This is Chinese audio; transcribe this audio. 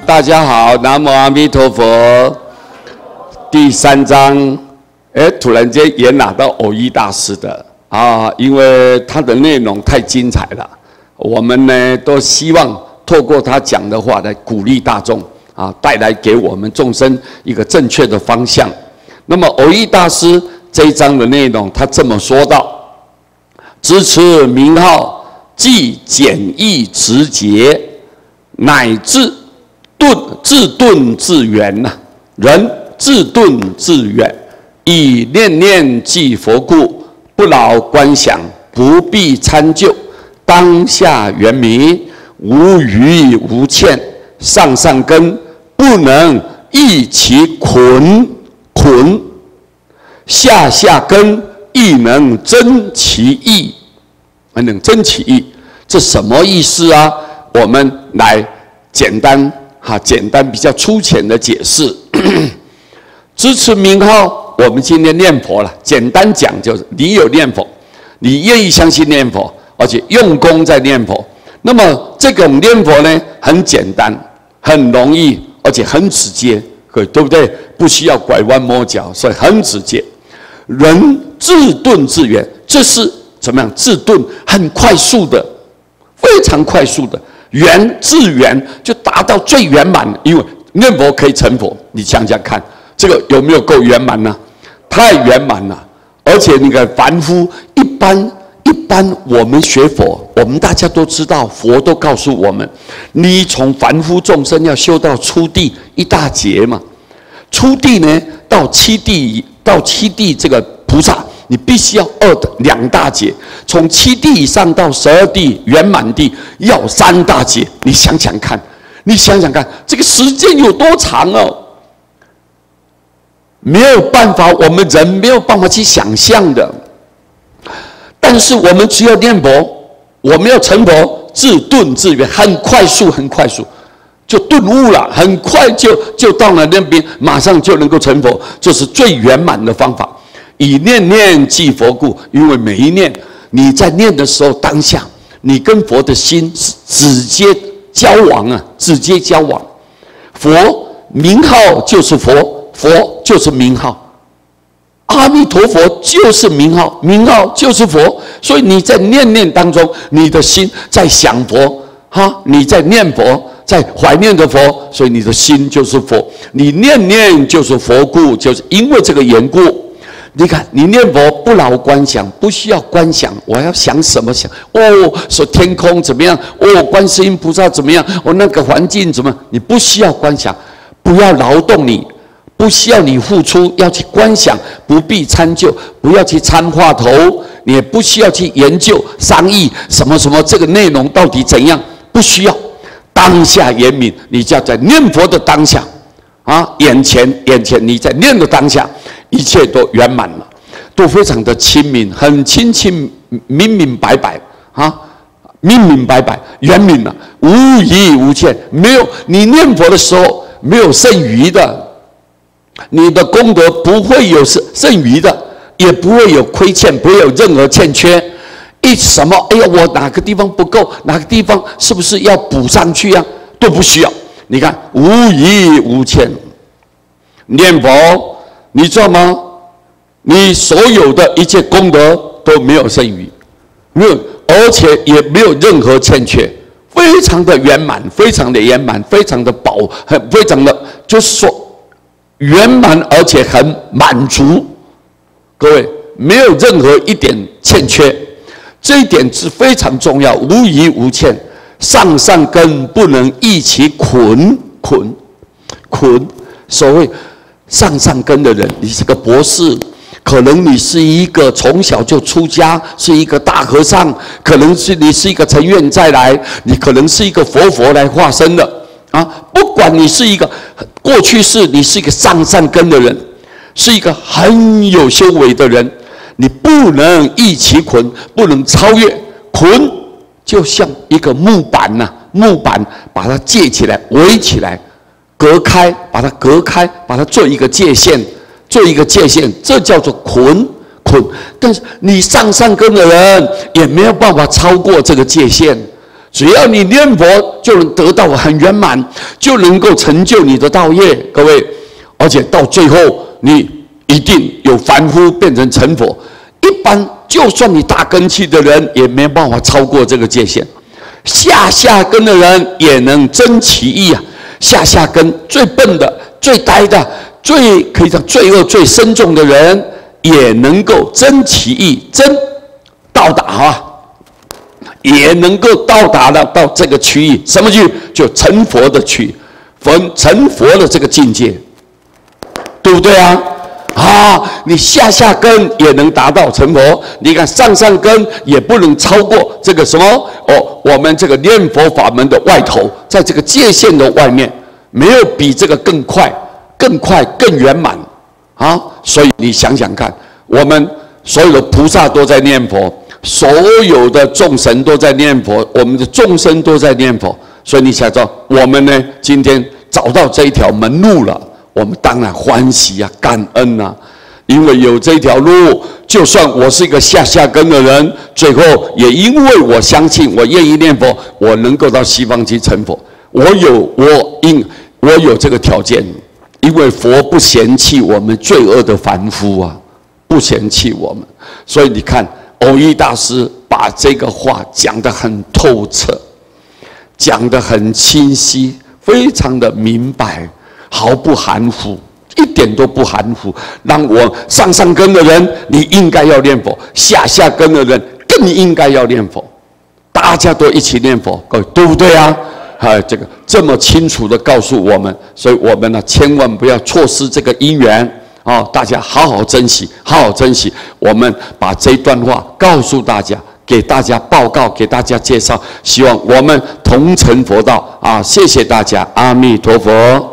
大家好，南无阿弥陀佛。第3章，突然间也拿到藕益大师的啊，因为他的内容太精彩了，我们呢都希望透过他讲的话来鼓励大众啊，带来给我们众生一个正确的方向。那么藕益大师这一章的内容，他这么说道：支持名号，既简易直捷，乃至自顿自圆呐。人自顿自远，以念念即佛故，不劳观想，不必参究，当下圆明，无余无欠，上上根不能益其捆，下下根亦能增其益，这什么意思啊？我们来简单比较粗浅的解释。支持名号，我们今天念佛了。简单讲就是，你有念佛，你愿意相信念佛，而且用功在念佛。那么这种念佛呢，很简单，很容易，而且很直接，对不对？不需要拐弯抹角，所以很直接。人自顿自圆，这是怎么样？自顿很快速的，非常快速的。自圆就达到最圆满，因为念佛可以成佛。你想想看，这个有没有够圆满呢？太圆满了。而且那个凡夫一般我们学佛，我们大家都知道，佛都告诉我们，你从凡夫众生要修到初地一大劫嘛。初地呢，到七地这个菩萨，你必须要2大劫，从7地以上到12地圆满地要3大劫。你想想看，这个时间有多长哦？没有办法，我们人没有办法去想象的。但是我们只要念佛，我们要成佛，自顿自圆，很快速就顿悟了，很快就到了那边，马上就能够成佛，这是最圆满的方法。以念念即佛故，因为每一念你在念的时候，当下你跟佛的心是直接交往啊，直接交往。佛名号就是佛，佛就是名号，阿弥陀佛就是名号，名号就是佛。所以你在念当中，你的心在想佛，你在念佛，在怀念的佛，所以你的心就是佛。你念就是佛故，就是因为这个缘故。你看，你念佛不劳观想，不需要观想，我要想什么想？说天空怎么样？观世音菩萨怎么样？那个环境怎么样？你不需要观想，不要劳动你，不需要你付出，要去观想，不必参究，不要去参话头，你也不需要去研究商议什么这个内容到底怎样，不需要。当下圆明，你就要在念佛的当下眼前你在念的当下，一切都圆满了，都非常的亲民，很清明白白圆明了，无疑无欠。没有你念佛的时候没有剩余的，你的功德不会有剩余的，也不会有亏欠，不会有任何欠缺。我哪个地方不够，哪个地方是不是要补上去啊？都不需要。你看，无疑无欠。念佛，你知道吗？你所有的一切功德都没有剩余，而且也没有任何欠缺，非常的圆满，非常的就是说圆满，而且很满足。各位，没有任何一点欠缺，这一点是非常重要，无疑无欠。上上根不能益其捆，所谓上上根的人，你是个博士，可能你是一个从小就出家，是一个大和尚，可能是你是一个成愿再来，你可能是一个佛来化身的不管你是一个过去你是一个上上根的人，是一个很有修为的人，你不能益其捆，不能超越捆。就像一个木板把它界起来，围起来，隔开，把它做一个界限，这叫做捆。但是你上根的人也没有办法超过这个界限，只要你念佛，就能得到很圆满，就能够成就你的道业，各位。而且到最后，你一定有凡夫变成成佛。一般就算你大根器的人，也没办法超过这个界限。下根的人也能增其意啊。下根最笨的、最呆的、最可以讲罪恶最深重的人，也能够增其意，到达啊，也能够到达了到这个区域，什么区域？就成佛的区域，成佛的这个境界，对不对啊？你下根也能达到成佛，你看上根也不能超过这个什么我们这个念佛法门的外头，在这个界限的外面，没有比这个更快、更圆满啊！所以你想想看，我们所有的菩萨都在念佛，所有的众神都在念佛，我们的众生都在念佛，所以你想知道，我们呢今天找到这一条门路了。我们当然欢喜啊，感恩啊，因为有这条路，就算我是一个下根的人，最后也因为我相信，我愿意念佛，我能够到西方去成佛。我有这个条件，因为佛不嫌弃我们罪恶的凡夫啊，不嫌弃我们。所以你看，蕅益大师把这个话讲得很透彻，讲得很清晰，非常的明白。毫不含糊，一点都不含糊。让我上根的人，你应该要念佛；下根的人更应该要念佛。大家都一起念佛，各位对不对啊？这个这么清楚的告诉我们，所以我们呢，千万不要错失这个因缘啊！大家好好珍惜，好好珍惜。我们把这一段话告诉大家，给大家报告，给大家介绍，希望我们同成佛道啊！谢谢大家，阿弥陀佛。